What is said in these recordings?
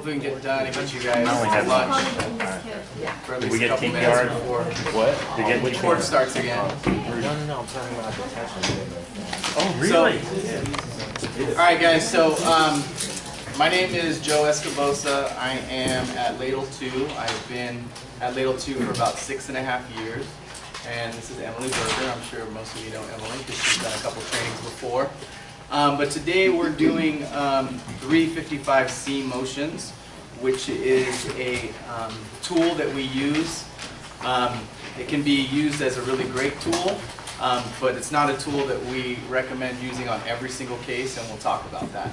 Hopefully we can get done and get you guys lunch for at least a couple minutes before the court starts again. No, I'm talking about detention. Oh, really? All right, guys. So my name is Joe Escobosa. I am at LADL-2. I've been at LADL-2 for about 6.5 years. And this is Emily Berger. I'm sure most of you know Emily because she's done a couple trainings before. But today we're doing 355C motions, which is a tool that we use. It can be used as a really great tool, but it's not a tool that we recommend using on every single case, and we'll talk about that.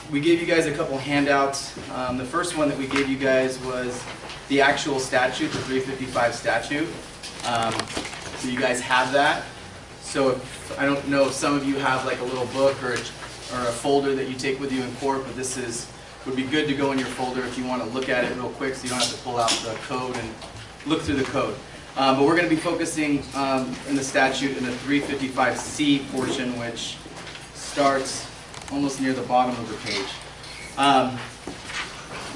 We gave you guys a couple handouts. The first one that we gave you guys was the actual statute, the 355 statute. So you guys have that. So if, I don't know if some of you have like a little book or a folder that you take with you in court, but this would be good to go in your folder if you want to look at it real quick so you don't have to pull out the code and look through the code. But we're going to be focusing in the statute in the 355C portion, which starts almost near the bottom of the page.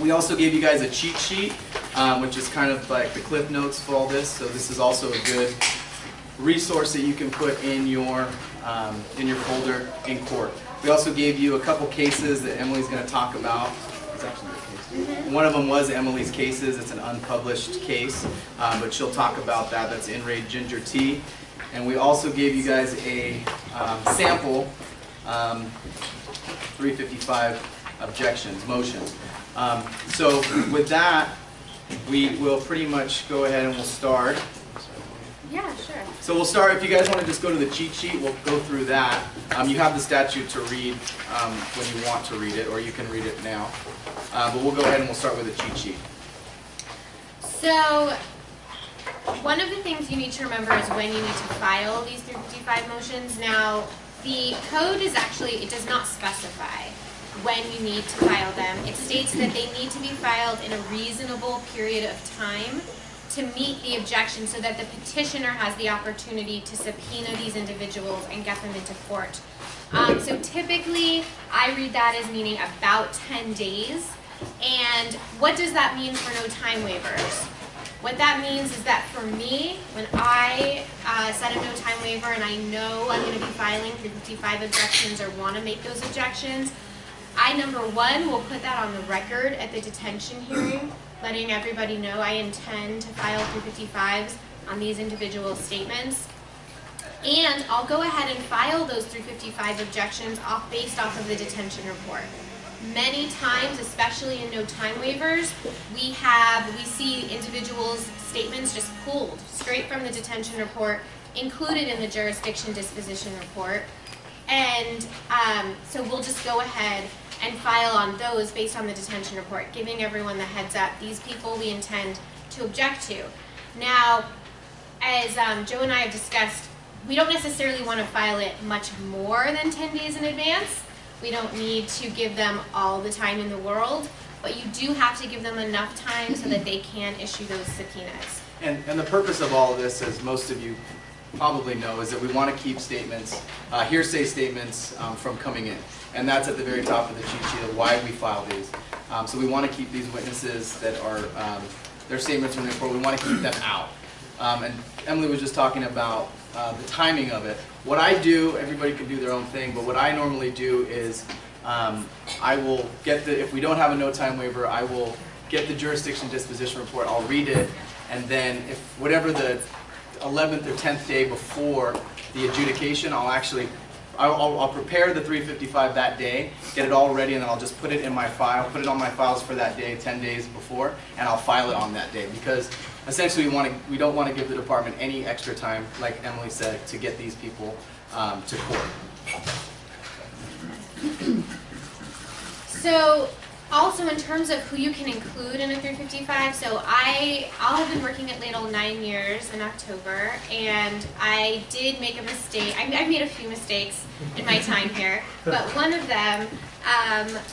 We also gave you guys a cheat sheet, which is kind of like the cliff notes for all this. So this is also a good resource that you can put in your folder in court. We also gave you a couple cases that Emily's going to talk about. It's actually your case. One of them was Emily's cases. It's an unpublished case, but she'll talk about that. That's In Re Ginger Tea. And we also gave you guys a sample 355 objections, motions. So with that, we will pretty much go ahead and we'll start. Yeah, sure. So we'll start, if you guys want to just go to the cheat sheet, we'll go through that. You have the statute to read when you want to read it, or you can read it now. But we'll go ahead and we'll start with the cheat sheet. So, one of the things you need to remember is when you need to file these 355 motions. Now, the code is actually, it does not specify when you need to file them. It states that they need to be filed in a reasonable period of time to meet the objection so that the petitioner has the opportunity to subpoena these individuals and get them into court. So typically, I read that as meaning about 10 days. And what does that mean for no time waivers? What that means is that for me, when I set a no time waiver and I know I'm going to be filing 355 objections or want to make those objections, I, number one, will put that on the record at the detention hearing, letting everybody know I intend to file 355s on these individual statements. And I'll go ahead and file those 355 objections based off of the detention report. Many times, especially in no time waivers, we see individuals' statements just pulled straight from the detention report, included in the jurisdiction disposition report. And so we'll just go ahead and file on those based on the detention report, giving everyone the heads up. These people we intend to object to. Now, as Joe and I have discussed, we don't necessarily want to file it much more than 10 days in advance. We don't need to give them all the time in the world, but you do have to give them enough time so that they can issue those subpoenas. And the purpose of all of this, as most of you probably know, is that we want to keep statements, hearsay statements from coming in. And that's at the very top of the cheat sheet of why we file these. So we want to keep these witnesses that are, their statements from the report, we want to keep them out. And Emily was just talking about the timing of it. What I do, everybody can do their own thing, but what I normally do is I will get if we don't have a no time waiver, I will get the jurisdiction disposition report, I'll read it, and then if whatever the 11th or 10th day before the adjudication, I'll prepare the 355 that day, get it all ready, and then I'll just put it in my file, put it on my files for that day, 10 days before, and I'll file it on that day. Because essentially we don't want to give the department any extra time, like Emily said, to get these people to court. So, also in terms of who you can include in a 355, so I'll have been working at LADL 9 years in October, and I did make a mistake. I've made a few mistakes in my time here, but one of them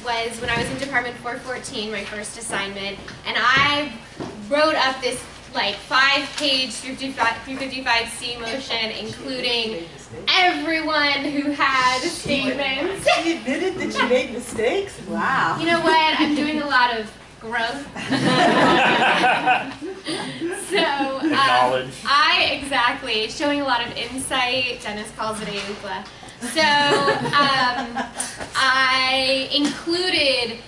was when I was in Department 414, my first assignment, and I wrote up this like 5-page 355C motion, including everyone who had statements. She admitted that she made mistakes? Wow. You know what? I'm doing a lot growth. So, Knowledge. exactly, showing a lot of insight. Dennis calls it AUPLA. So, I included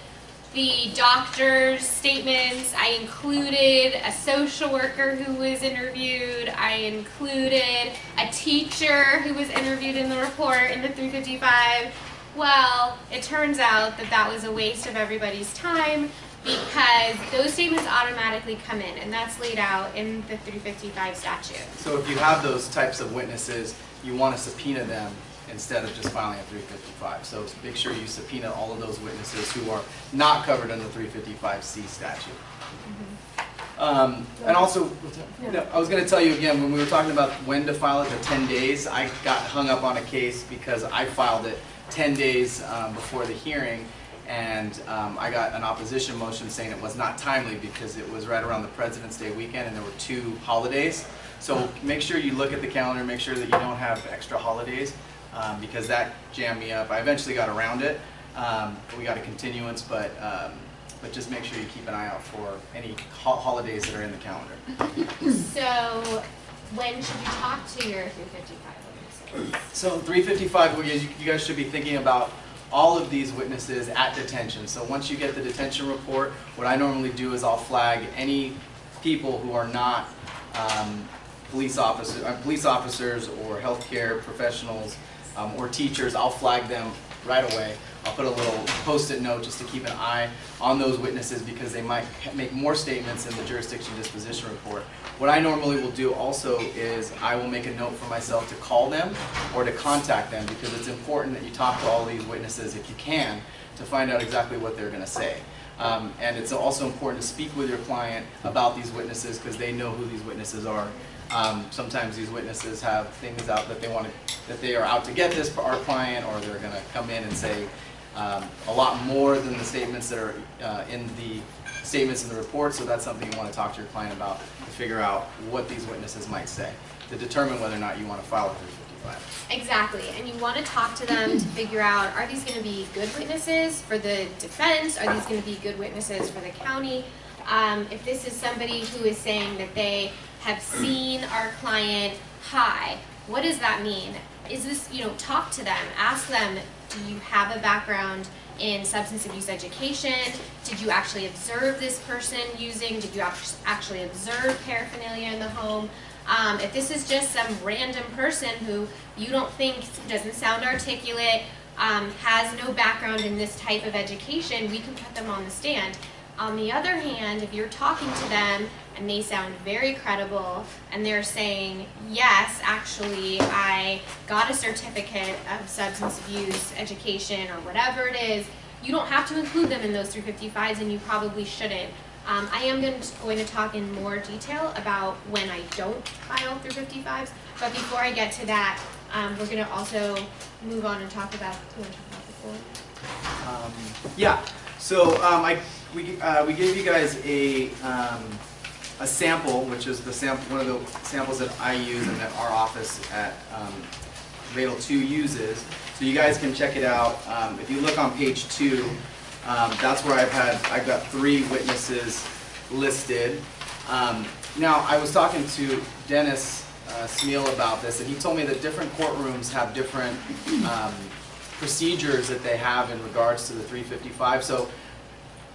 the doctor's statements, I included a social worker who was interviewed, I included a teacher who was interviewed in the report in the 355. Well, it turns out that that was a waste of everybody's time because those statements automatically come in, and that's laid out in the 355 statute. So if you have those types of witnesses, you want to subpoena them instead of just filing a 355. So make sure you subpoena all of those witnesses who are not covered in the 355C statute. And also, I was going to tell you again, when we were talking about when to file it, the 10 days, I got hung up on a case because I filed it 10 days before the hearing, and I got an opposition motion saying it was not timely because it was right around the President's Day weekend and there were 2 holidays. So make sure you look at the calendar, make sure that you don't have extra holidays. Because that jammed me up. I eventually got around it. We got a continuance, but just make sure you keep an eye out for any holidays that are in the calendar. So when should you talk to your 355 witnesses? So 355, you guys should be thinking about all of these witnesses at detention. So once you get the detention report, what I normally do is I'll flag any people who are not police officers or healthcare professionals or teachers. I'll flag them right away. I'll put a little post-it note just to keep an eye on those witnesses because they might make more statements in the jurisdiction disposition report. What I normally will do also is I will make a note for myself to call them or to contact them because it's important that you talk to all these witnesses if you can to find out exactly what they're going to say. And it's also important to speak with your client about these witnesses because they know who these witnesses are. Sometimes these witnesses have things out that they are out to get our client, or they're going to come in and say a lot more than the statements that are in the statements in the report. So that's something you want to talk to your client about to figure out what these witnesses might say to determine whether or not you want to file a 355. Exactly, and you want to talk to them to figure out, are these going to be good witnesses for the defense? Are these going to be good witnesses for the county? If this is somebody who is saying that they have seen our client high, what does that mean? Is this, talk to them, ask them, do you have a background in substance abuse education? Did you actually observe this person using? Did you actually observe paraphernalia in the home? If this is just some random person who you don't think doesn't sound articulate, has no background in this type of education, we can put them on the stand. On the other hand, if you're talking to them and they sound very credible and they're saying, yes, actually, I got a certificate of substance abuse education or whatever it is, you don't have to include them in those 355s, and you probably shouldn't. I am going to talk in more detail about when I don't file 355s, but before I get to that, we're going to also move on and talk about, do you want to talk about the form? Yeah, so we gave you guys a sample, which is one of the samples that I use and that our office at LADL-2 uses. So you guys can check it out. If you look on page 2, that's where I've got 3 witnesses listed. Now I was talking to Dennis Smeal about this, and he told me that different courtrooms have different procedures that they have in regards to the 355. So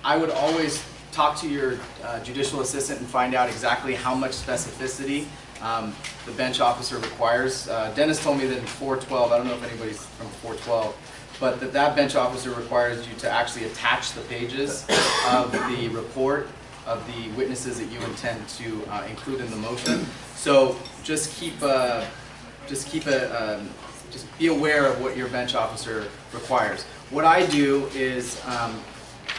I would always talk to your judicial assistant and find out exactly how much specificity the bench officer requires. Dennis told me that in 412, I don't know if anybody's from 412, but that bench officer requires you to actually attach the pages of the report of the witnesses that you intend to include in the motion. So just be aware of what your bench officer requires. What I do is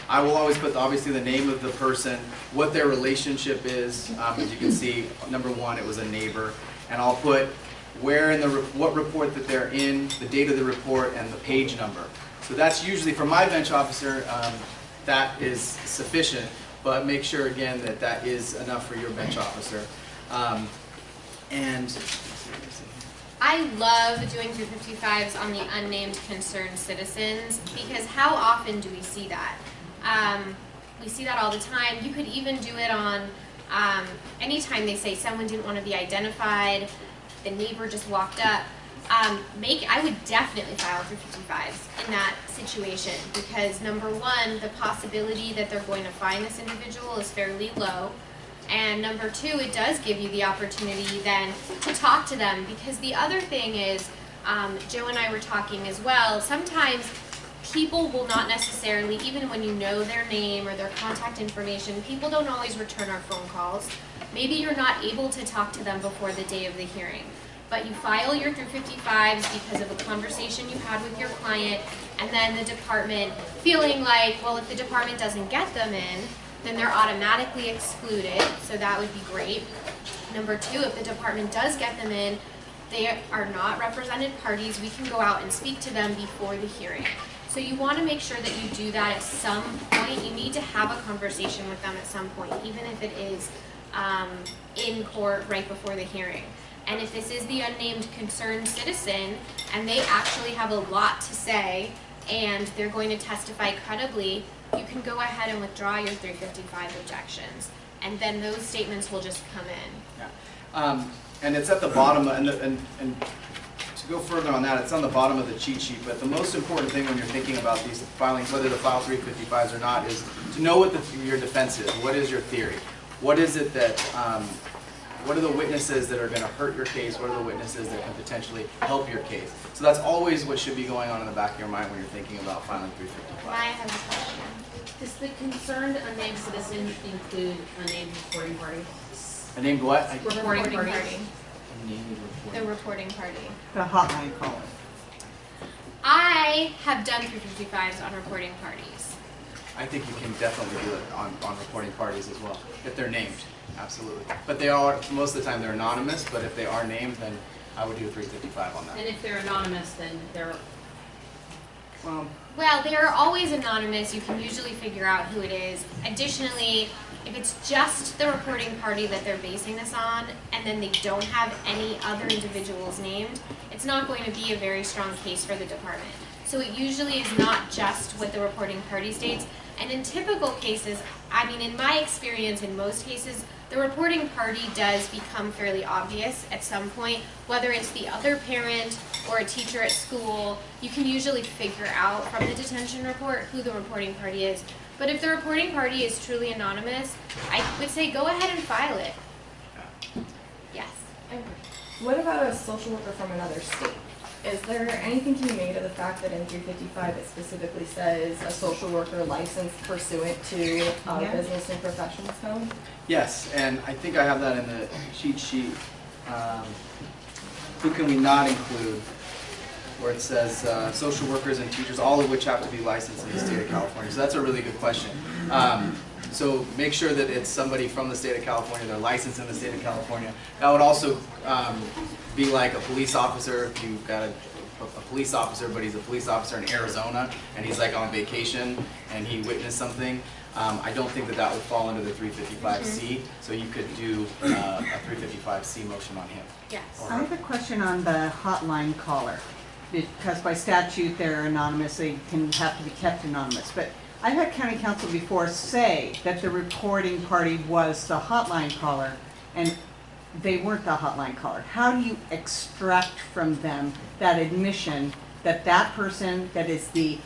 I will always put obviously the name of the person, what their relationship is. As you can see, number 1, it was a neighbor, and I'll put where in what report that they're in, the date of the report, and the page number. So that's usually for my bench officer. That is sufficient, but make sure again that that is enough for your bench officer. And I love doing 355s on the unnamed concerned citizens because how often do we see that? We see that all the time. You could even do it on anytime they say someone didn't want to be identified, the neighbor just walked up. I would definitely file 355s in that situation because number one, the possibility that they're going to find this individual is fairly low. And number two, it does give you the opportunity then to talk to them because the other thing is, Joe and I were talking as well, sometimes people will not necessarily, even when you know their name or their contact information, people don't always return our phone calls. Maybe you're not able to talk to them before the day of the hearing, but you file your 355s because of a conversation you had with your client, and then the department feeling like, well, if the department doesn't get them in, then they're automatically excluded, so that would be great. Number two, if the department does get them in, they are not represented parties, we can go out and speak to them before the hearing. So you want to make sure that you do that at some point. You need to have a conversation with them at some point, even if it is in court right before the hearing. And if this is the unnamed concerned citizen and they actually have a lot to say and they're going to testify credibly, you can go ahead and withdraw your 355 objections. And then those statements will just come in. Yeah. And it's at the bottom, and to go further on that, it's on the bottom of the cheat sheet, but the most important thing when you're thinking about these filings, whether to file 355s or not, is to know what your defense is. What is your theory? What is it that, what are the witnesses that are going to hurt your case? What are the witnesses that can potentially help your case? So that's always what should be going on in the back of your mind when you're thinking about filing 355. I have a question. Does the concerned unnamed citizen include unnamed reporting party? A named what? Reporting party. The reporting party. The hotline caller. I have done 355s on reporting parties. I think you can definitely do it on reporting parties as well, if they're named, absolutely. But they are, most of the time they're anonymous, but if they are named, then I would do a 355 on that. And if they're anonymous, then they're... Well, they're always anonymous. You can usually figure out who it is. Additionally, if it's just the reporting party that they're basing this on, and then they don't have any other individuals named, it's not going to be a very strong case for the department. So it usually is not just what the reporting party states. And in typical cases, I mean, in my experience, in most cases, the reporting party does become fairly obvious at some point, whether it's the other parent or a teacher at school. You can usually figure out from the detention report who the reporting party is. But if the reporting party is truly anonymous, I would say go ahead and file it. Yes. What about a social worker from another state? Is there anything to be made of the fact that in 355 it specifically says a social worker licensed pursuant to Business and Professions Code? Yes, and I think I have that in the cheat sheet. Who can we not include? Where it says social workers and teachers, all of which have to be licensed in the state of California. So that's a really good question. So make sure that it's somebody from the state of California, they're licensed in the state of California. That would also be like a police officer. If you've got a police officer, but he's a police officer in Arizona, and he's like on vacation, and he witnessed something, I don't think that would fall under the 355C, so you could do a 355C motion on him. Yes. I have a question on the hotline caller, because by statute they're anonymous, they can have to be kept anonymous. But I've had county council before say that the reporting party was the hotline caller, and they weren't the hotline caller. How do you extract from them that admission that that person that is the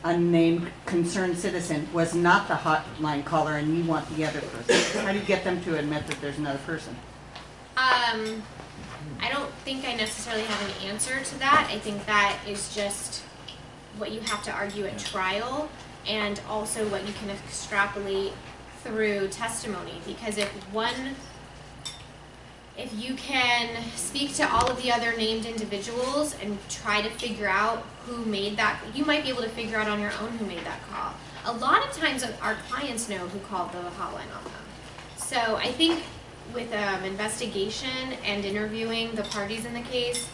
unnamed concerned citizen was not the hotline caller and you want the other person? How do you get them to admit that there's another person? I don't think I necessarily have an answer to that. I think that is just what you have to argue at trial, and also what you can extrapolate through testimony. Because if you can speak to all of the other named individuals and try to figure out who made that, you might be able to figure out on your own who made that call. A lot of times our clients know who called the hotline on them. So I think with investigation and interviewing the parties in the case,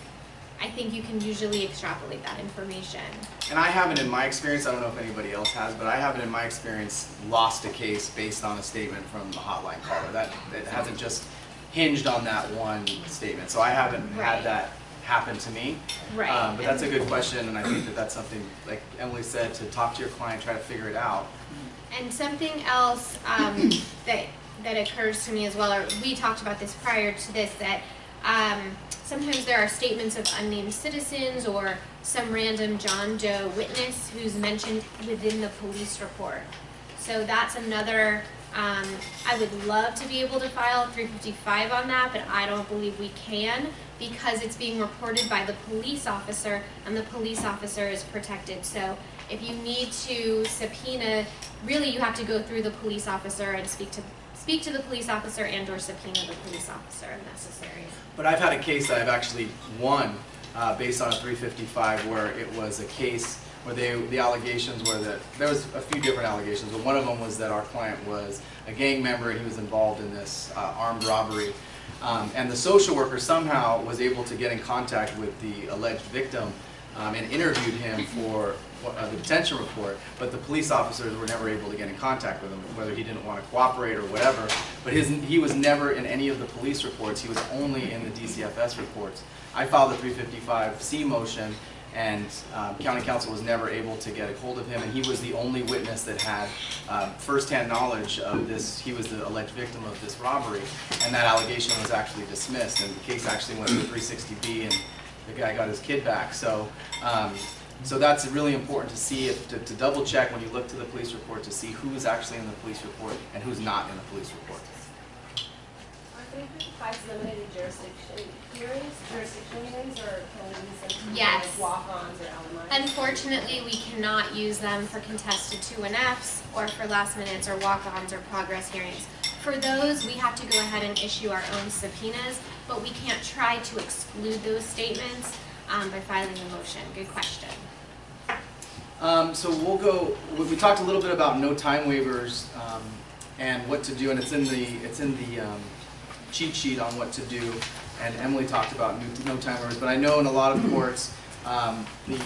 I think you can usually extrapolate that information. And I haven't, in my experience, I don't know if anybody else has, but I haven't, in my experience, lost a case based on a statement from the hotline caller. That it hasn't just hinged on that one statement. So I haven't had that happen to me. Right. But that's a good question, and I think that that's something, like Emily said, to talk to your client, try to figure it out. And something else that occurs to me as well, or we talked about this prior to this, that sometimes there are statements of unnamed citizens or some random John Doe witness who's mentioned within the police report. So that's another, I would love to be able to file 355 on that, but I don't believe we can because it's being reported by the police officer and the police officer is protected. So if you need to subpoena, really you have to go through the police officer and speak to the police officer and or subpoena the police officer if necessary. But I've had a case that I've actually won based on a 355 where it was a case where the allegations were that, there was a few different allegations, but one of them was that our client was a gang member and he was involved in this armed robbery. And the social worker somehow was able to get in contact with the alleged victim and interviewed him for the detention report, but the police officers were never able to get in contact with him, whether he didn't want to cooperate or whatever. But he was never in any of the police reports, he was only in the DCFS reports. I filed a 355C motion and county council was never able to get a hold of him, and he was the only witness that had firsthand knowledge of this. He was the alleged victim of this robbery, and that allegation was actually dismissed, and the case actually went to 360B, and the guy got his kid back. So so that's really important to see, to double check when you look to the police report to see who's actually in the police report and who's not in the police report. Are 355s limited to jurisdiction hearings, or can we use them Yes. like walk-ons or alumni? Unfortunately, we cannot use them for contested 2-1-Fs or for last minutes or walk-ons or progress hearings. For those, we have to go ahead and issue our own subpoenas, but we can't try to exclude those statements by filing a motion. Good question. So we'll go, we talked a little bit about no time waivers and what to do, and it's in the cheat sheet on what to do, and Emily talked about no time waivers, but I know in a lot of courts the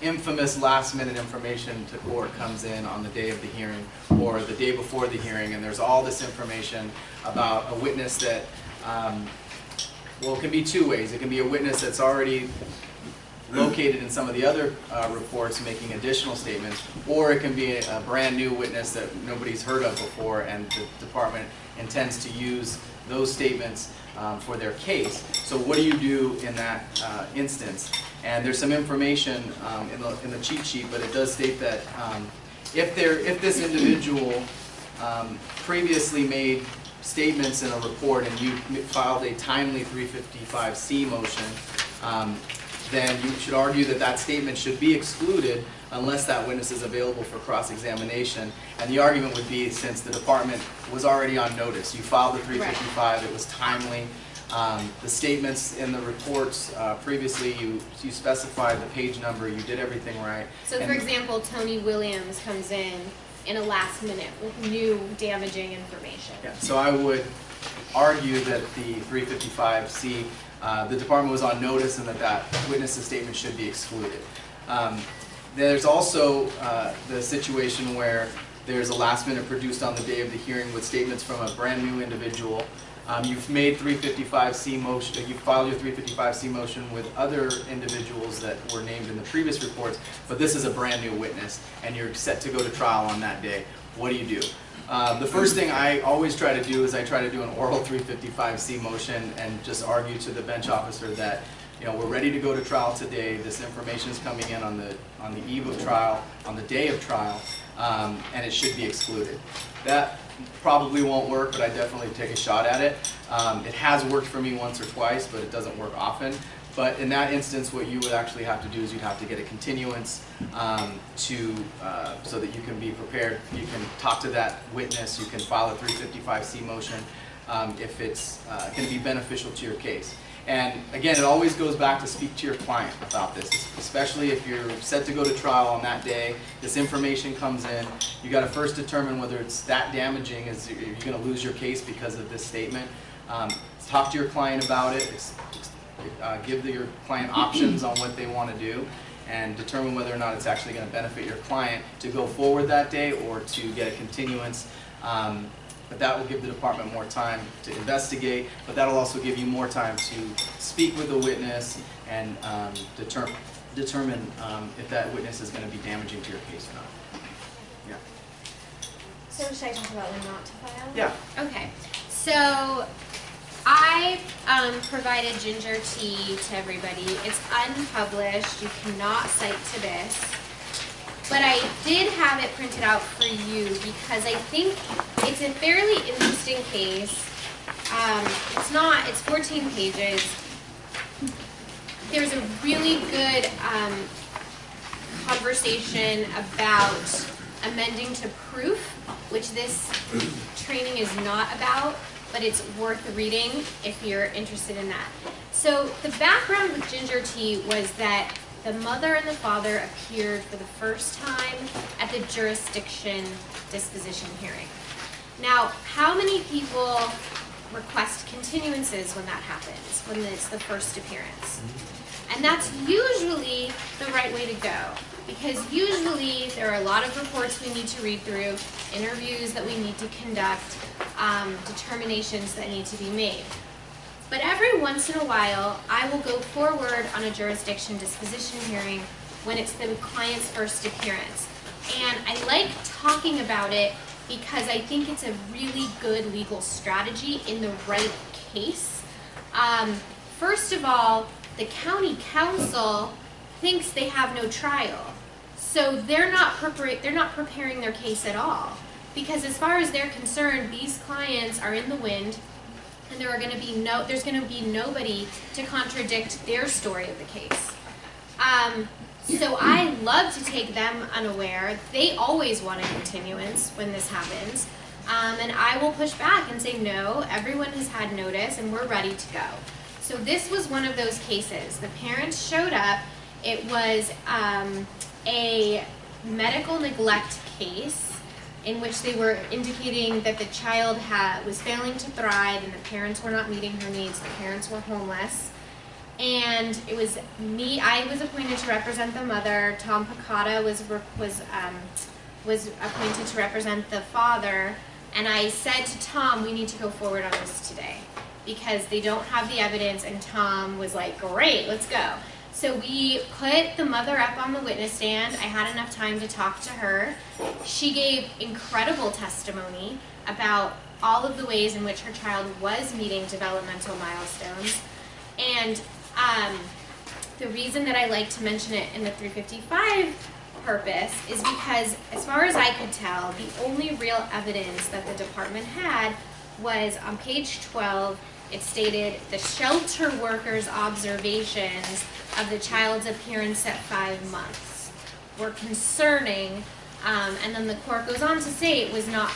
infamous last minute information to court comes in on the day of the hearing or the day before the hearing, and there's all this information about a witness that, well, it can be two ways. It can be a witness that's already located in some of the other reports making additional statements, or it can be a brand new witness that nobody's heard of before and the department intends to use those statements for their case. So what do you do in that instance? And there's some information in the cheat sheet, but it does state that if this individual previously made statements in a report and you filed a timely 355C motion, then you should argue that that statement should be excluded unless that witness is available for cross-examination. And the argument would be, since the department was already on notice, you filed the 355, it was timely. The statements in the reports previously, you specified the page number, you did everything right. So for example, Tony Williams comes in a last minute with new damaging information. Yeah, so I would argue that the 355C, the department was on notice and that witness's statement should be excluded. There's also the situation where there's a last minute produced on the day of the hearing with statements from a brand new individual. You've made 355C motion, you've filed your 355C motion with other individuals that were named in the previous reports, but this is a brand new witness and you're set to go to trial on that day. What do? The first thing I always try to do is I try to do an oral 355C motion and just argue to the bench officer that, you know, we're ready to go to trial today. This information is coming in on the eve of trial, on the day of trial, and it should be excluded. That probably won't work, but I definitely take a shot at it. It has worked for me once or twice, but it doesn't work often. But in that instance, what you would actually have to do is you'd have to get a continuance so that you can be prepared. You can talk to that witness. You can file a 355C motion if it's going to be beneficial to your case. And again, it always goes back to speak to your client about this, especially if you're set to go to trial on that day. This information comes in. You got to first determine whether it's that damaging. Is you're going to lose your case because of this statement. Talk to your client about it. Give your client options on what they want to do, and determine whether or not it's actually going to benefit your client to go forward that day or to get a continuance. But that will give the department more time to investigate, but that will also give you more time to speak with the witness and determine if that witness is going to be damaging to your case or not. Yeah. So should I talk about when not to file? Yeah. Okay, so I provided ginger tea to everybody. It's unpublished, you cannot cite to this. But I did have it printed out for you because I think it's a fairly interesting case. It's 14 pages. There's a really good conversation about amending to proof, which this training is not about, but it's worth reading if you're interested in that. So the background with ginger tea was that the mother and the father appeared for the first time at the jurisdiction disposition hearing. Now, how many people request continuances when that happens, when it's the first appearance? And that's usually the right way to go, because usually there are a lot of reports we need to read through, interviews that we need to conduct, determinations that need to be made. But every once in a while, I will go forward on a jurisdiction disposition hearing when it's the client's first appearance. And I like talking about it because I think it's a really good legal strategy in the right case. First of all, the county council thinks they have no trial. So they're not preparing their case at all. Because as far as they're concerned, these clients are in the wind, and there's going to be nobody to contradict their story of the case. So I love to take them unaware. They always want a continuance when this happens. And I will push back and say, no, everyone has had notice and we're ready to go. So this was one of those cases. The parents showed up. It was a medical neglect case in which they were indicating that the child was failing to thrive and the parents were not meeting her needs. The parents were homeless. And it was me. I was appointed to represent the mother. Tom Picata was appointed to represent the father. And I said to Tom, we need to go forward on this today because they don't have the evidence. And Tom was like, great, let's go. So we put the mother up on the witness stand. I had enough time to talk to her. She gave incredible testimony about all of the ways in which her child was meeting developmental milestones. And the reason that I like to mention it in the 355 purpose is because, as far as I could tell, the only real evidence that the department had was on page 12. It stated the shelter worker's observations of the child's appearance at 5 months were concerning, and then the court goes on to say it was not.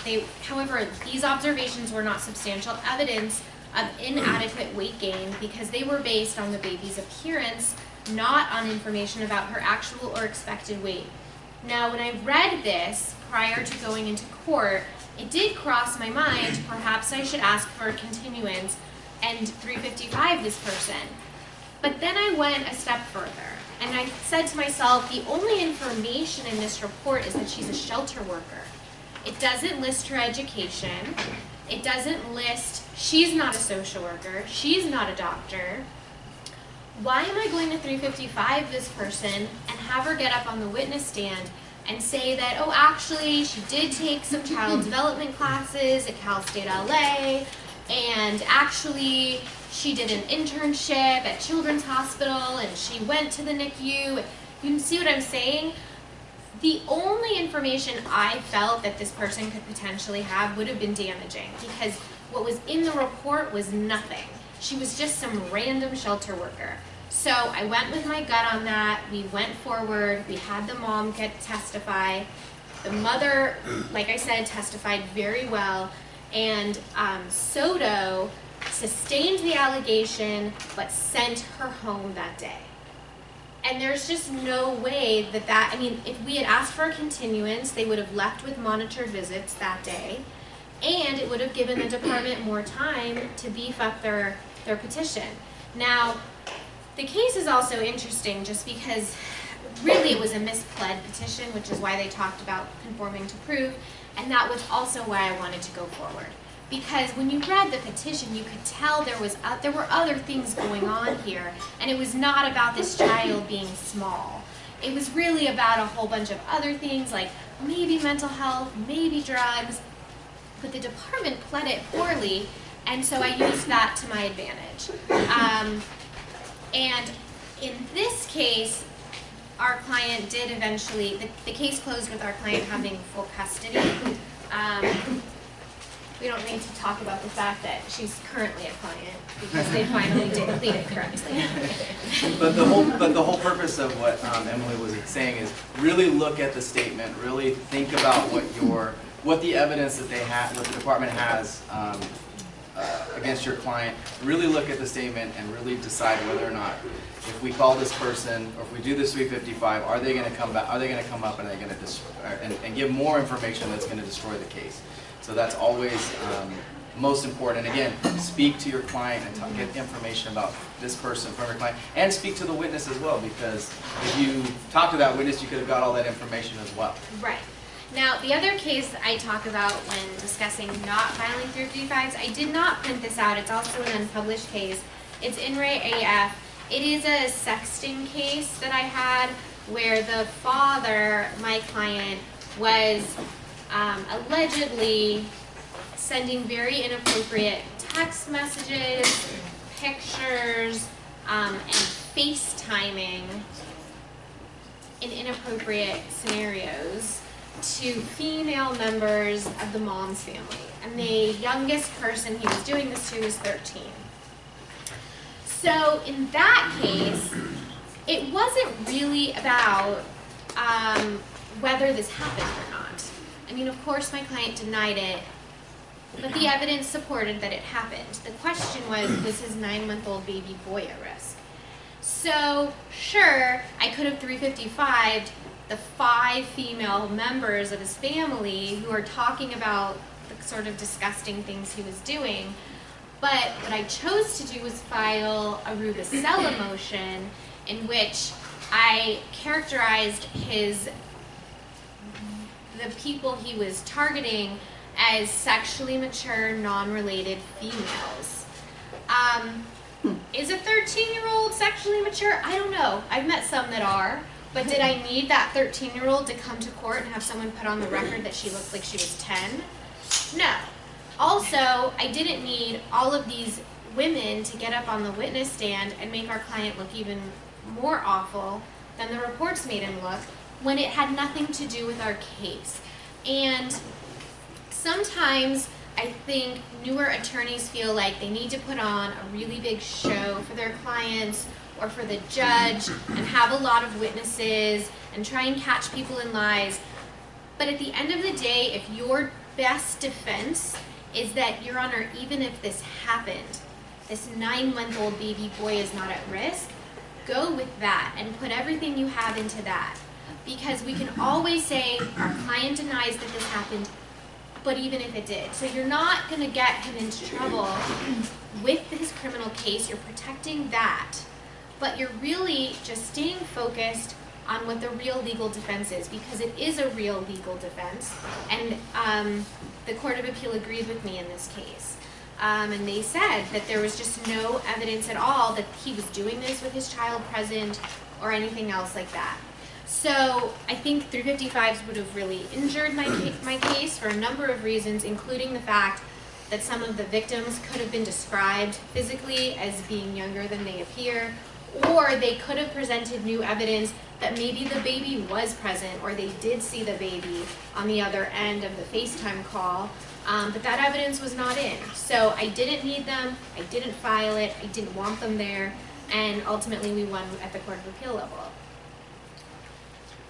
However, these observations were not substantial evidence of inadequate weight gain because they were based on the baby's appearance, not on information about her actual or expected weight. Now, when I read this prior to going into court, it did cross my mind, perhaps I should ask for a continuance and 355 this person. But then I went a step further, and I said to myself, the only information in this report is that she's a shelter worker. It doesn't list her education. It doesn't list, she's not a social worker, she's not a doctor. Why am I going to 355 this person and have her get up on the witness stand and say that, oh, actually, she did take some child development classes at Cal State LA, and actually, she did an internship at Children's Hospital, and she went to the NICU. You can see what I'm saying? The only information I felt that this person could potentially have would have been damaging because what was in the report was nothing. She was just some random shelter worker. So I went with my gut on that. We went forward. We had the mom testify. The mother, like I said, testified very well. And Soto sustained the allegation but sent her home that day. And there's just no way I mean, if we had asked for a continuance, they would have left with monitored visits that day, and it would have given the department more time to beef up their petition. Now, the case is also interesting just because really it was a mispled petition, which is why they talked about conforming to proof, and that was also why I wanted to go forward. Because when you read the petition, you could tell there were other things going on here, and it was not about this child being small. It was really about a whole bunch of other things, like maybe mental health, maybe drugs, but the department pled it poorly, and so I used that to my advantage. And in this case, our client did eventually, the case closed with our client having full custody. We don't need to talk about the fact that she's currently a client because they finally did plead it correctly. But the whole purpose of what Emily was saying is really look at the statement, really think about what the evidence that they have, what the department has against your client. Really look at the statement and really decide whether or not, if we call this person or if we do this 355, are they going to come back? Are they going to come up and are they going to and give more information that's going to destroy the case? So that's always most important. And again, speak to your client and get information about this person from your client, and speak to the witness as well, because if you talk to that witness, you could have got all that information as well. Right. Now, the other case I talk about when discussing not filing 355s, I did not print this out. It's also an unpublished case. It's In Re AF. It is a sexting case that I had where the father, my client, was allegedly sending very inappropriate text messages, pictures, and FaceTiming in inappropriate scenarios to female members of the mom's family. And the youngest person he was doing this to was 13. So in that case, it wasn't really about whether this happened or not. I mean, of course, my client denied it, but the evidence supported that it happened. The question was his 9-month-old baby boy at risk? So, sure, I could have 355'd the 5 female members of his family who are talking about the sort of disgusting things he was doing, but what I chose to do was file a rubicella motion in which I characterized the people he was targeting as sexually mature, non-related females. Is a 13-year-old sexually mature? I don't know. I've met some that are. But did I need that 13-year-old to come to court and have someone put on the record that she looked like she was 10? No. Also, I didn't need all of these women to get up on the witness stand and make our client look even more awful than the reports made him look, when it had nothing to do with our case. And sometimes I think newer attorneys feel like they need to put on a really big show for their clients or for the judge and have a lot of witnesses and try and catch people in lies. But at the end of the day, if your best defense is that, Your Honor, even if this happened, this 9-month-old baby boy is not at risk, go with that and put everything you have into that. Because we can always say our client denies that this happened, but even if it did. So you're not going to get him into trouble with his criminal case. You're protecting that. But you're really just staying focused on what the real legal defense is, because it is a real legal defense. And the Court of Appeal agreed with me in this case. And they said that there was just no evidence at all that he was doing this with his child present or anything else like that. So I think 355s would have really injured my case for a number of reasons, including the fact that some of the victims could have been described physically as being younger than they appear, or they could have presented new evidence that maybe the baby was present or they did see the baby on the other end of the FaceTime call, but that evidence was not in. So I didn't need them, I didn't file it, I didn't want them there, and ultimately we won at the Court of Appeal level.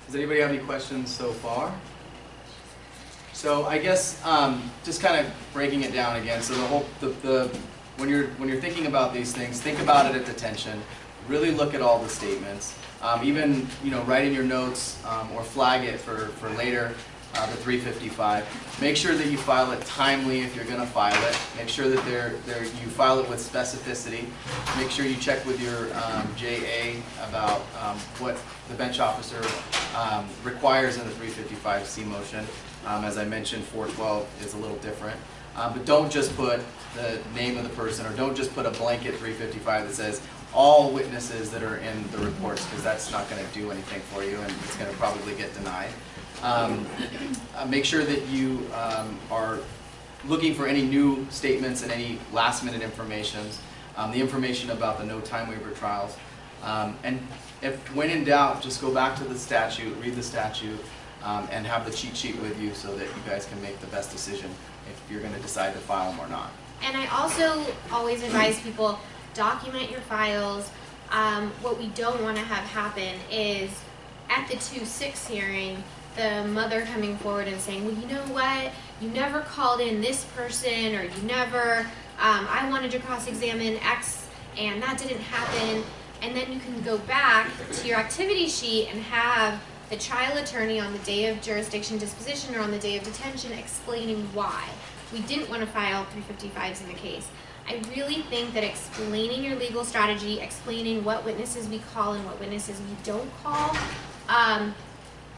Does anybody have any questions so far? So I guess just kind of breaking it down again. So when you're thinking about these things, think about it at detention. Really look at all the statements. Even write in your notes or flag it for later. The 355. Make sure that you file it timely if you're going to file it. Make sure that you file it with specificity. Make sure you check with your JA about what the bench officer requires in the 355C motion. As I mentioned, 412 is a little different. But don't just put the name of the person, or don't just put a blanket 355 that says all witnesses that are in the reports, because that's not going to do anything for you and it's going to probably get denied. Make sure that you are looking for any new statements and any last minute information, the information about the no time waiver trials. And if when in doubt, just go back to the statute, read the statute, and have the cheat sheet with you so that you guys can make the best decision if you're going to decide to file them or not. And I also always advise people, document your files. What we don't want to have happen is at the 2-6 hearing, the mother coming forward and saying, well, you know what, you never called in this person, or you never, I wanted to cross-examine X and that didn't happen. And then you can go back to your activity sheet and have the trial attorney on the day of jurisdiction disposition or on the day of detention explaining why we didn't want to file 355s in the case. I really think that explaining your legal strategy, explaining what witnesses we call and what witnesses we don't call,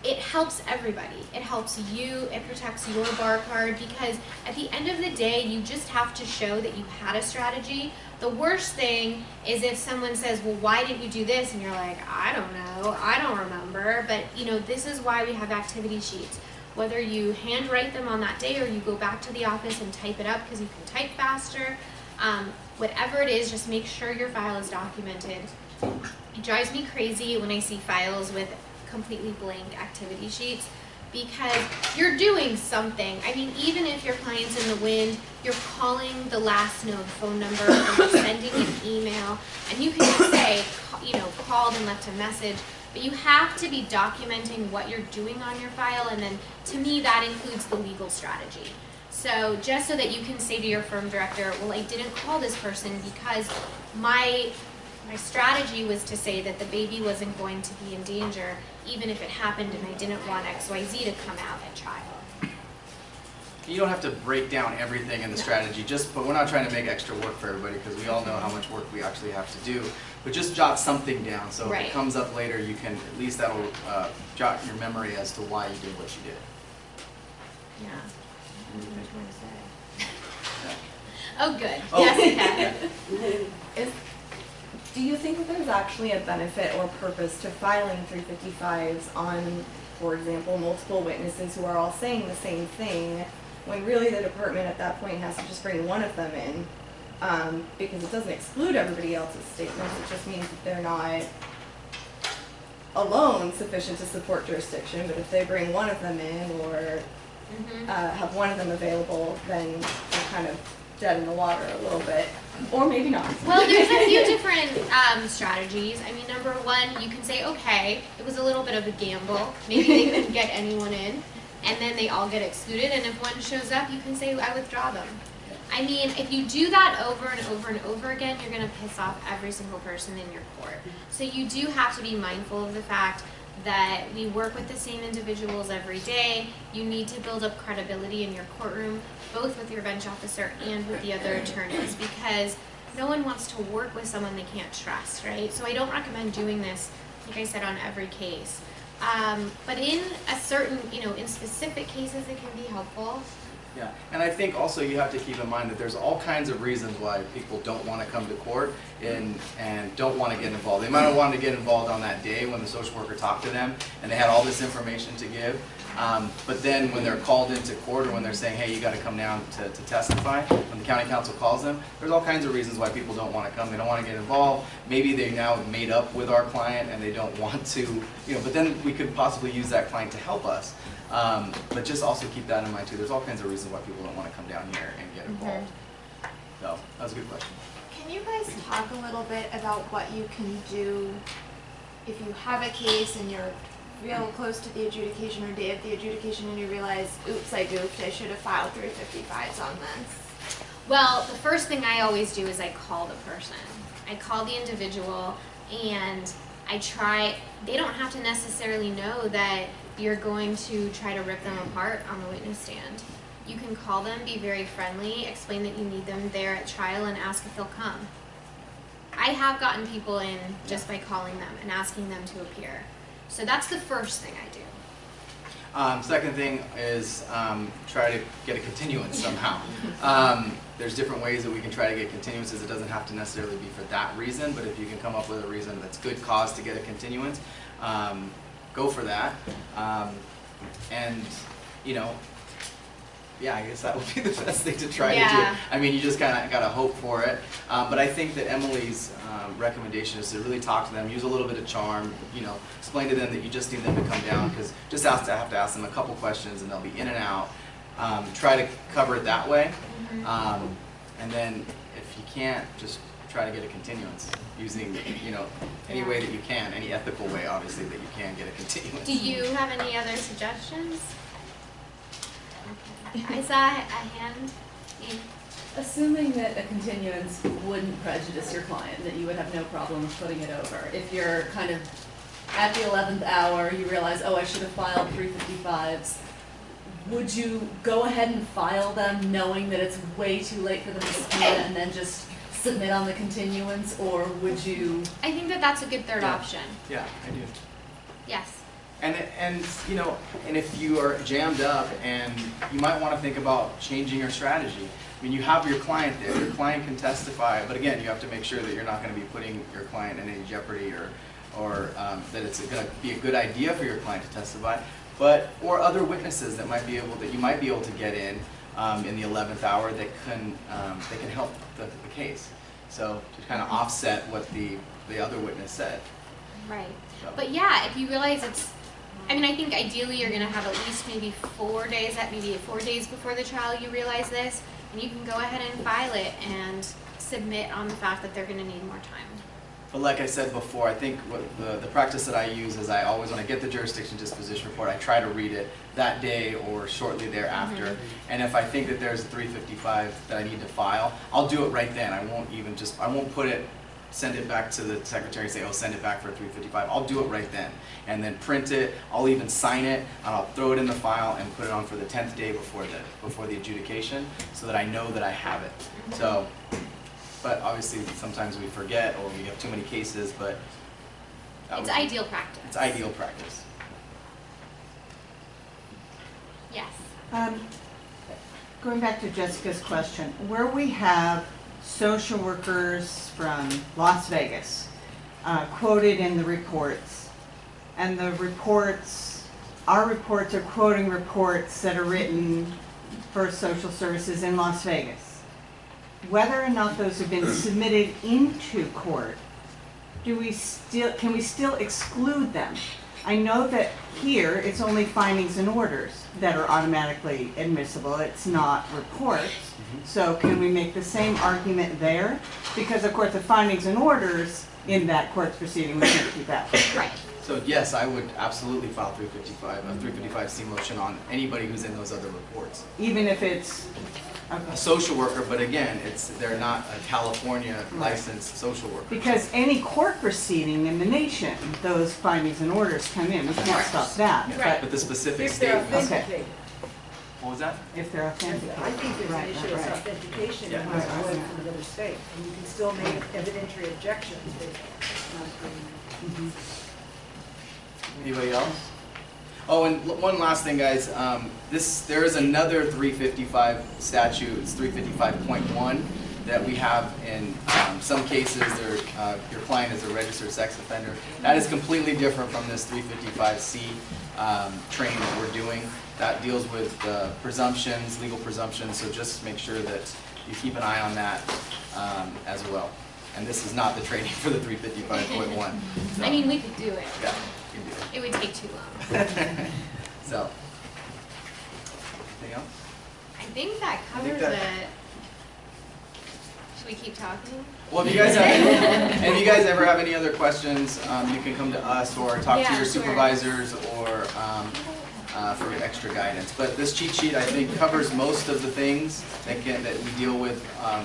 it helps everybody. It helps you, it protects your bar card, because at the end of the day, you just have to show that you had a strategy. The worst thing is if someone says, well, why didn't you do this? And you're like, I don't know, I don't remember. But you know, this is why we have activity sheets. Whether you handwrite them on that day or you go back to the office and type it up because you can type faster, whatever it is, just make sure your file is documented. It drives me crazy when I see files with completely blank activity sheets, because you're doing something. I mean, even if your client's in the wind, you're calling the last known phone number, or you're sending an email, and you can just say, you know, called and left a message, but you have to be documenting what you're doing on your file, and then to me that includes the legal strategy. So just so that you can say to your firm director, well, I didn't call this person because my strategy was to say that the baby wasn't going to be in danger, even if it happened and I didn't want XYZ to come out at trial. You don't have to break down everything in the strategy, but we're not trying to make extra work for everybody, because we all know how much work we actually have to do. But just jot something down, so if it comes up later, you can, at least that'll jot your memory as to why you did what you did. Yeah. Oh, good. Oh. Yes, yeah. Do you think that there's actually a benefit or purpose to filing 355s on, for example, multiple witnesses who are all saying the same thing, when really the department at that point has to just bring one of them in? Because it doesn't exclude everybody else's statements, it just means that they're not alone sufficient to support jurisdiction, but if they bring one of them in or have one of them available, then they're kind of dead in the water a little bit, or maybe not. Well, there's a few different strategies. I mean, number one, you can say, okay, it was a little bit of a gamble. Maybe they couldn't get anyone in, and then they all get excluded, and if one shows up, you can say, I withdraw them. I mean, if you do that over and over and over again, you're going to piss off every single person in your court. So you do have to be mindful of the fact that we work with the same individuals every day. You need to build up credibility in your courtroom, both with your bench officer and with the other attorneys, because no one wants to work with someone they can't trust, right? So I don't recommend doing this, like I said, on every case. But in a certain, in specific cases, it can be helpful. Yeah, and I think also you have to keep in mind that there's all kinds of reasons why people don't want to come to court and don't want to get involved. They might have wanted to get involved on that day when the social worker talked to them and they had all this information to give. But then when they're called into court, or when they're saying, hey, you got to come down to testify, when the county council calls them, there's all kinds of reasons why people don't want to come. They don't want to get involved. Maybe they now made up with our client and they don't want to, but then we could possibly use that client to help us. But just also keep that in mind too. There's all kinds of reasons why people don't want to come down here and get involved. So that was a good question. Can you guys talk a little bit about what you can do if you have a case and you're real close to the adjudication or day of the adjudication and you realize, oops, I goofed, I should have filed 355s on this? Well, the first thing I always do is I call the person. I call the individual and I try, they don't have to necessarily know that you're going to try to rip them apart on the witness stand. You can call them, be very friendly, explain that you need them there at trial, and ask if they'll come. I have gotten people in just by calling them and asking them to appear. So that's the first thing I do. Second thing is try to get a continuance somehow. There's different ways that we can try to get continuances. It doesn't have to necessarily be for that reason, but if you can come up with a reason that's good cause to get a continuance, go for that. And yeah, I guess that would be the best thing to try to Yeah. do. I mean, you just kind of got to hope for it. But I think that Emily's recommendation is to really talk to them, use a little bit of charm, you know, explain to them that you just need them to come down, because just have to ask them a couple questions and they'll be in and out. Try to cover it that way. And then if you can't, just try to get a continuance using, you know, any way that you can, any ethical way, obviously, that you can get a continuance. Do you have any other suggestions? Okay. I saw a hand. Assuming that a continuance wouldn't prejudice your client, that you would have no problem with putting it over. If you're kind of at the 11th hour, you realize, oh, I should have filed 355s, would you go ahead and file them knowing that it's way too late for them to submit and then just submit on the continuance, or would you? I think that that's a good third option. Yeah, I do. Yes. And you know, and if you are jammed up, and you might want to think about changing your strategy. I mean, you have your client there. Your client can testify, but again, you have to make sure that you're not going to be putting your client in any jeopardy, or that it's going to be a good idea for your client to testify. Or other witnesses that you might be able to get in the 11th hour that can help the case. So to kind of offset what the other witness said. Right. So. But yeah, if you realize I mean, I think ideally you're going to have at least maybe 4 days, maybe 4 days before the trial you realize this, and you can go ahead and file it and submit on the fact that they're going to need more time. But like I said before, I think what the practice that I use is I always, when I get the jurisdiction disposition report, I try to read it that day or shortly thereafter. And if I think that there's a 355 that I need to file, I'll do it right then. I won't send it back to the secretary and say, oh, send it back for a 355. I'll do it right then. And then print it, I'll even sign it, and I'll throw it in the file and put it on for the 10th day before the adjudication, so that I know that I have it. So. But obviously, sometimes we forget, or we have too many cases, but... It's ideal practice. It's ideal practice. Yes. Going back to Jessica's question, where we have social workers from Las Vegas quoted in the reports, and our reports are quoting reports that are written for social services in Las Vegas. Whether or not those have been submitted into court, can we still exclude them? I know that here it's only findings and orders that are automatically admissible. It's not reports. So can we make the same argument there? Because of course the findings and orders in that court proceeding we can't keep out. Right. So yes, I would absolutely file a 355C motion on anybody who's in those other reports. Even if it's A social worker, but again, they're not a California licensed social worker. because any court proceeding in the nation, those findings and orders come in. We can't stop that. Right. But the specific If they're statements. authenticated. What was that? If they're authenticated. I think there's Right, an issue of right. authentication Yeah. and what's going from another state. And you can still make evidentiary objections based on Anybody else? Oh, and one last thing, guys. There is another 355 statute. It's 355.1 that we have in some cases. Your client is a registered sex offender. That is completely different from this 355C training that we're doing. That deals with presumptions, legal presumptions. So just make sure that you keep an eye on that as well. And this is not the training for the 355.1. So, I mean, we could do it. yeah, you can do it. It would take too long. So, anything else? I think that covers that- it. Should we keep talking? Well, if you guys ever have any other questions, you can come to us or talk to Yeah, your sure. supervisors or for extra guidance. But this cheat sheet, I think, covers most of the things that we deal with on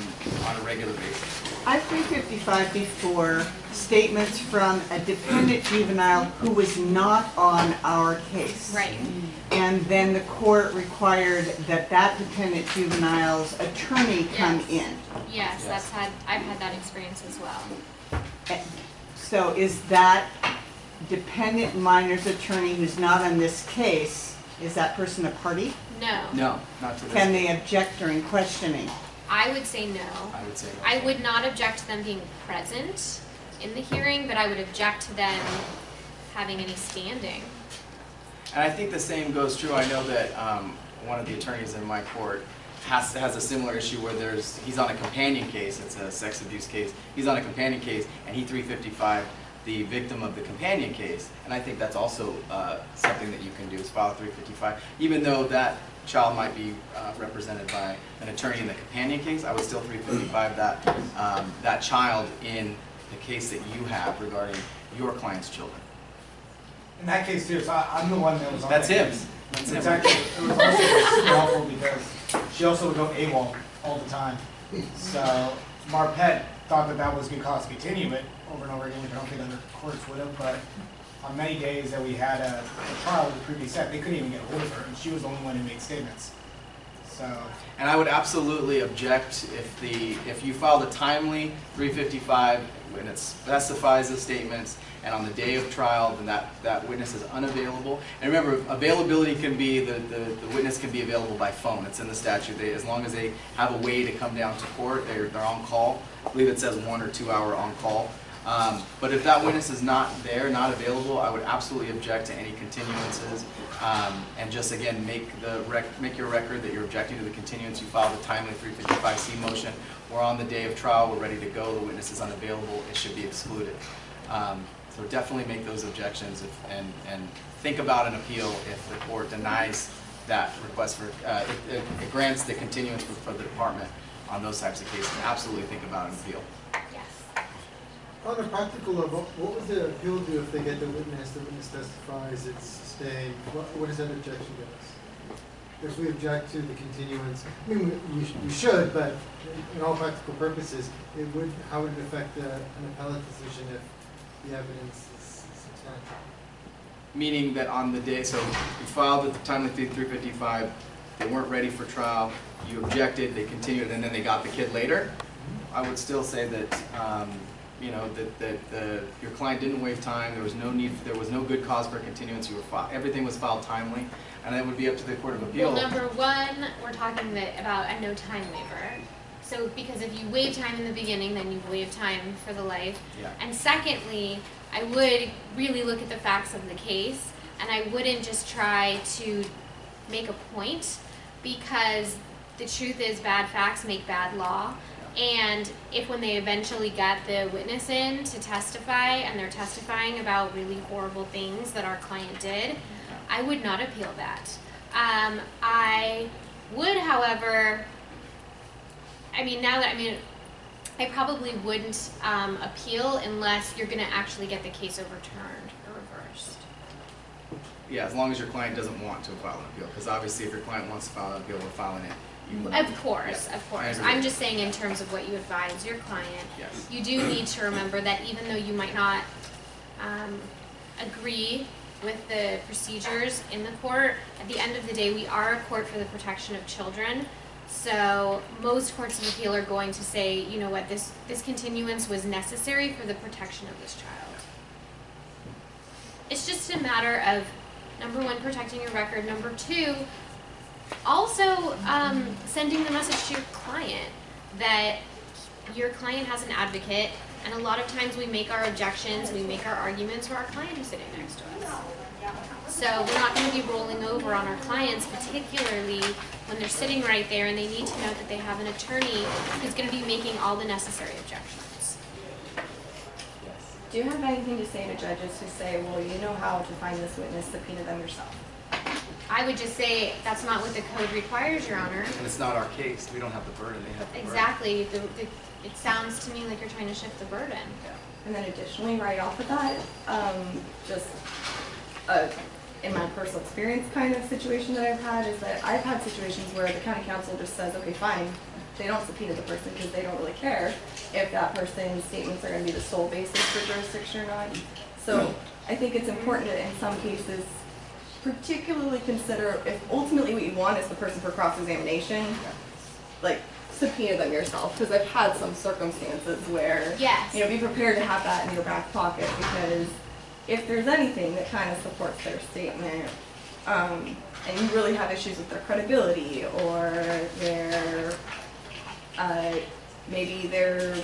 a regular basis. I 355 before statements from a dependent juvenile who was not on our case. Right. And then the court required that dependent juvenile's attorney come in. Yes, I've had that experience as well. So is that dependent minor's attorney who's not on this case, is that person a party? No. No, not to this. Can they object during questioning? I would say no. I would say no. I would not object to them being present in the hearing, but I would object to them having any standing. And I think the same goes true. I know that one of the attorneys in my court has a similar issue where he's on a companion case. It's a sex abuse case. He's on a companion case, and he 355 the victim of the companion case. And I think that's also something that you can do, is file a 355. Even though that child might be represented by an attorney in the companion case, I would still 355 that child in the case that you have regarding your client's children. In that case too, so I'm the one that was on That's that him. case. That's It's him. actually, it was also super helpful because she also would go AWOL all the time. So Marpet thought that was good cause to continue it over and over again, which I don't think other courts would have, but on many days that we had a trial with the previous set, they couldn't even get a hold of her, and she was the only one who made statements. So. And I would absolutely object if you filed a timely 355 when it specifies the statements, and on the day of trial, then that witness is unavailable. And remember, availability can be, the witness can be available by phone. It's in the statute. As long as they have a way to come down to court, they're on call. I believe it says 1 or 2 hour on call. But if that witness is not there, not available, I would absolutely object to any continuances. And just again, make your record that you're objecting to the continuance. You filed a timely 355C motion. We're on the day of trial. We're ready to go. The witness is unavailable. It should be excluded. So definitely make those objections and think about an appeal if the court denies that request for, it grants the continuance for the department on those types of cases. Absolutely think about an appeal. Yes. On a practical level, what would the appeal do if they get the witness testifies, it's sustained? What does that objection get us? If we object to the continuance, I mean, we should, but in all practical purposes, how would it affect an appellate decision if the evidence is substantial? Meaning that on the day, so you filed at the timely 355, they weren't ready for trial, you objected, they continued, and then they got the kid later. I would still say that you know, that your client didn't waive time. There was no need. There was no good cause for continuance. Everything was filed timely, and it would be up to the Court of Appeal. Well, number one, we're talking about a no time waiver. So because if you waive time in the beginning, then you waive time for the life. Yeah. And secondly, I would really look at the facts of the case, and I wouldn't just try to make a point, because the truth is bad facts make bad law. And if when they eventually get the witness in to testify and they're testifying about really horrible things that our client did, I would not appeal that. I would, however, I probably wouldn't appeal unless you're going to actually get the case overturned or reversed. Yeah, as long as your client doesn't want to file an appeal, because obviously if your client wants to file an appeal, we're filing it. Of course, Yeah, of course. I agree. I'm just saying in terms of what you advise your client, Yes. you do need to remember that even though you might not agree with the procedures in the court, at the end of the day, we are a court for the protection of children. So most courts of appeal are going to say, you know what, this continuance was necessary for the protection of this child. It's just a matter of, number one, protecting your record. Number two, also sending the message to your client that your client has an advocate, and a lot of times we make our objections, we make our arguments for our client who's sitting next to us. So we're not going to be rolling over on our clients, particularly when they're sitting right there and they need to know that they have an attorney who's going to be making all the necessary objections. Do you have anything to say to judges who say, well, you know how to find this witness, subpoena them yourself? I would just say that's not what the code requires, Your Honor. And it's not our case. We don't have the burden. They have the burden. Exactly. It sounds to me like you're trying to shift the burden. Yeah. And then additionally, right off of that, in my personal experience kind of situation that I've had is that I've had situations where the county council just says, okay, fine, they don't subpoena the person because they don't really care if that person's statements are going to be the sole basis for jurisdiction or not. So I think it's important to, in some cases, particularly consider if ultimately what you want is the person for cross-examination, like subpoena them yourself, because I've had some circumstances where, yes, you know, be prepared to have that in your back pocket, because if there's anything that kind of supports their statement, and you really have issues with their credibility or their, maybe their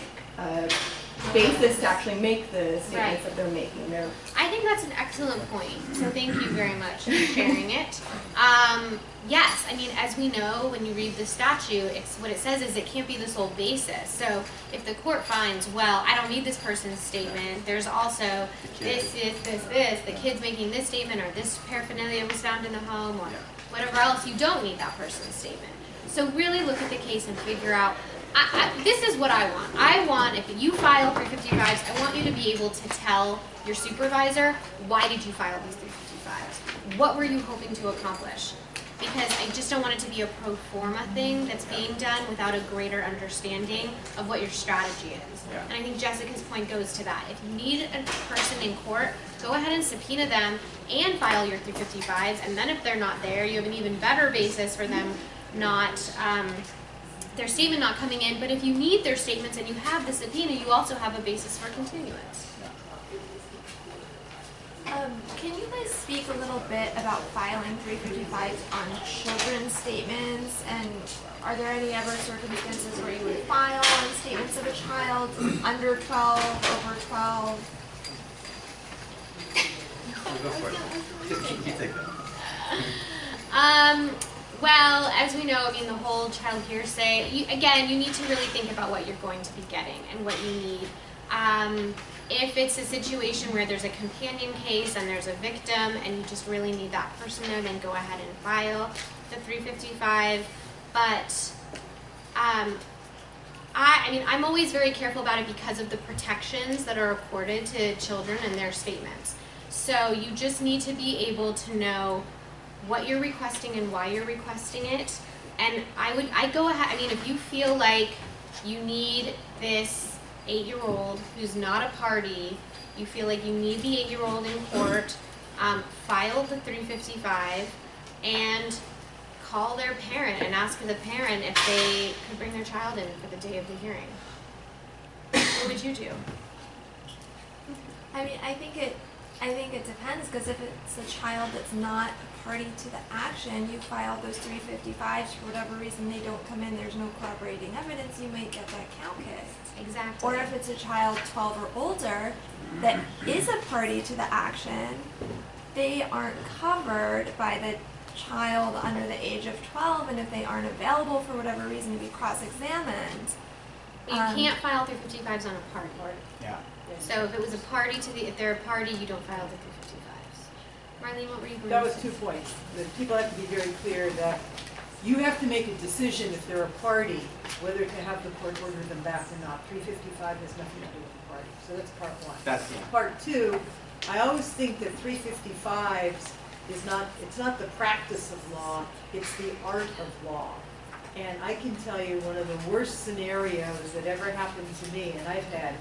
basis to actually make the statements that they're making. I think that's an excellent point, so thank you very much for sharing it. Yes, I mean, as we know, when you read the statute, what it says is it can't be the sole basis. So if the court finds, well, I don't need this person's statement, there's also this, the kid's making this statement, or this paraphernalia was found in the home, or whatever else, you don't need that person's statement. So really look at the case and figure out, this is what I want. I want, if you file 355s, I want you to be able to tell your supervisor, why did you file these 355s? What were you hoping to accomplish? Because I just don't want it to be a pro forma thing that's being done without a greater understanding of what your strategy is. Yeah. And I think Jessica's point goes to that. If you need a person in court, go ahead and subpoena them and file your 355s, and then if they're not there, you have an even better basis for them not, their statement not coming in. But if you need their statements and you have the subpoena, you also have a basis for continuance. Can you guys speak a little bit about filing 355s on children's statements, and are there any other circumstances where you would file on statements of a child under 12, over 12? Go for it. You take that. Well, as we know, I mean, the whole child hearsay, again, you need to really think about what you're going to be getting and what you need. If it's a situation where there's a companion case and there's a victim and you just really need that person there, then go ahead and file the 355. But I mean, I'm always very careful about it because of the protections that are accorded to children and their statements. So you just need to be able to know what you're requesting and why you're requesting it. And I'd go ahead, I mean, if you feel like you need this 8-year-old who's not a party, you feel like you need the 8-year-old in court, file the 355 and call their parent and ask the parent if they could bring their child in for the day of the hearing. What would you do? I mean, I think it depends, because if it's a child that's not a party to the action, you file those 355s, for whatever reason they don't come in, there's no corroborating evidence, you might get that count kicked. Exactly. Or if it's a child 12 or older that is a party to the action, they aren't covered by the child under the age of 12, and if they aren't available for whatever reason to be cross-examined. But you can't file 355s on a party. Yeah. So if it was a party if they're a party, you don't file the 355s. Marlene, what were you going That to was say? 2 points. The people have to be very clear that you have to make a decision if they're a party, whether to have the court order them back or not. 355 has nothing to do with the party. So that's part one. That's Part two, I always think that 355s it's not the practice of law, it's the art of law. And I can tell you one of the worst scenarios that ever happened to me, and I've had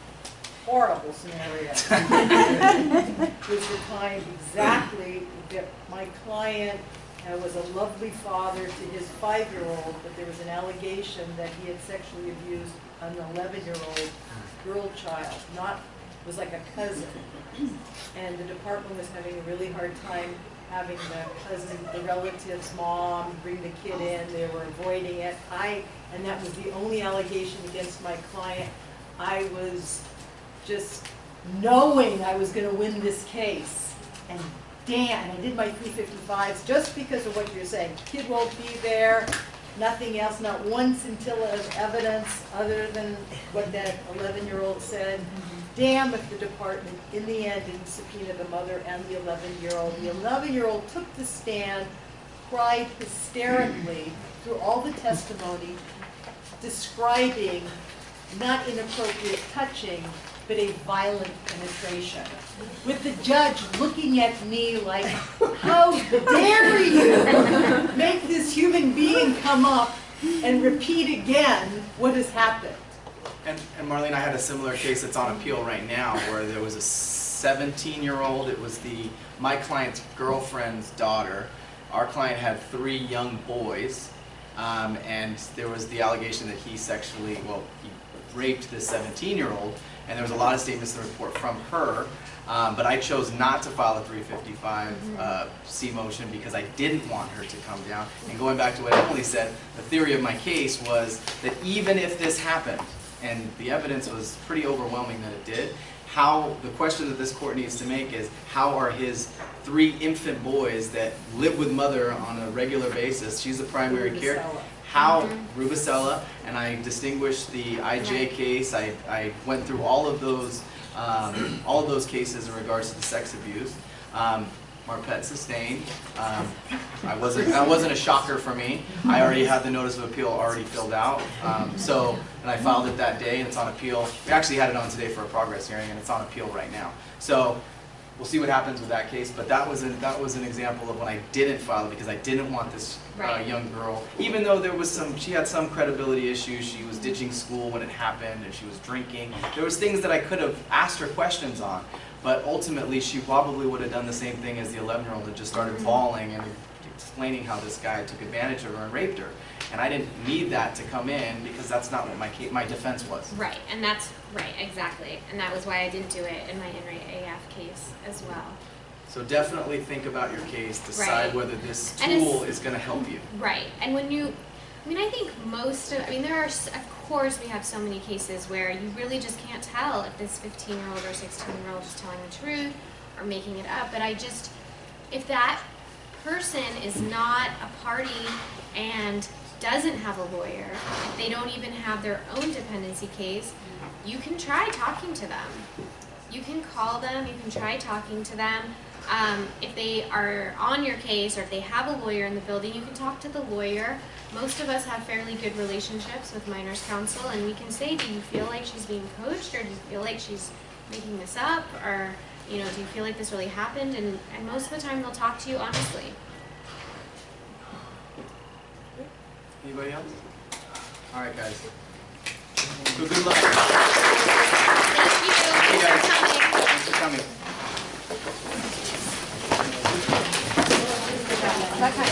horrible scenarios, was the time exactly that my client was a lovely father to his 5-year-old, but there was an allegation that he had sexually abused an 11-year-old girl child, was like a cousin. And the department was having a really hard time having the cousin, the relative's mom, bring the kid in. They were avoiding it. And that was the only allegation against my client. I was just knowing I was going to win this case. And damn, I did my 355s just because of what you're saying. Kid won't be there, nothing else, not one scintilla of evidence other than what that 11-year-old said. Damn if the department, in the end, didn't subpoena the mother and the 11-year-old. The 11-year-old took the stand, cried hysterically through all the testimony, describing not inappropriate touching, but a violent penetration. With the judge looking at me like, how dare you make this human being come up and repeat again what has happened. And Marlene, I had a similar case that's on appeal right now where there was a 17-year-old. It was my client's girlfriend's daughter. Our client had 3 young boys, and there was the allegation that he raped this 17-year-old, and there was a lot of statements in the report from her. But I chose not to file a 355 C motion because I didn't want her to come down. And going back to what Emily said, the theory of my case was that even if this happened, and the evidence was pretty overwhelming that it did. The question that this court needs to make is, how are his 3 infant boys that live with mother on a regular basis, she's the primary care, how, Rubicella, and I distinguished the IJ case, I went through all of those cases in regards to the sex abuse. Marpet sustained. That wasn't a shocker for me. I already had the notice of appeal already filled out. And I filed it that day, and it's on appeal. We actually had it on today for a progress hearing, and it's on appeal right now. So we'll see what happens with that case. But that was an example of when I didn't file it because I didn't want this young girl, even though she had some credibility issues. She was ditching school when it happened, and she was drinking. There was things that I could have asked her questions on. But ultimately, she probably would have done the same thing as the 11-year-old that just started bawling and explaining how this guy took advantage of her and raped her. And I didn't need that to come in because that's not what my defense was. Right, and that's right, exactly. And that was why I didn't do it in my In-Rate AF case as well. So definitely think about your case, decide whether this tool is going to help you. Right, and when you, I think there are, of course we have so many cases where you really just can't tell if this 15-year-old or 16-year-old is telling the truth or making it up, but if that person is not a party and doesn't have a lawyer, if they don't even have their own dependency case, you can try talking to them. You can call them, you can try talking to them. If they are on your case or if they have a lawyer in the building, you can talk to the lawyer. Most of us have fairly good relationships with minors counsel, and we can say, do you feel like she's being coached, or do you feel like she's making this up, or do you feel like this really happened? And most of the time they'll talk to you honestly. Anybody else? All right, guys. Good luck. Thank you. Hey, guys. Thanks for coming. Thanks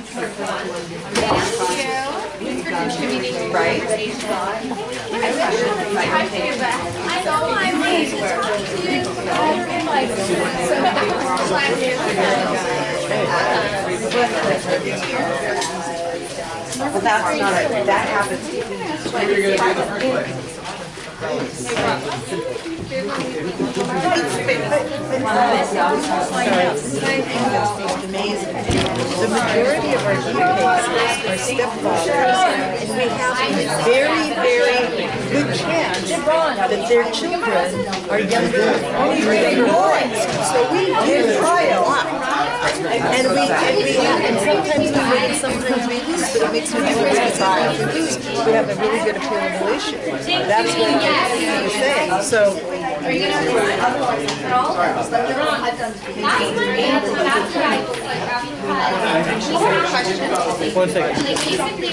for coming. Thanks for contributing to the conversation. I know I wanted to talk to you, but I didn't realize Well, that's not it. That happens. What are you going to do in the first place? Amazing. The majority of our cases are stepfathers, and we have a very, very good chance that their children are younger, only boys. So we try a lot. And sometimes we win, sometimes we lose, but it makes no difference because even if we lose, we have a really good appealable issue. That's what I'm saying. So, Are you going to have at all? That's what I was like, because she's got questions. One second. Like basically,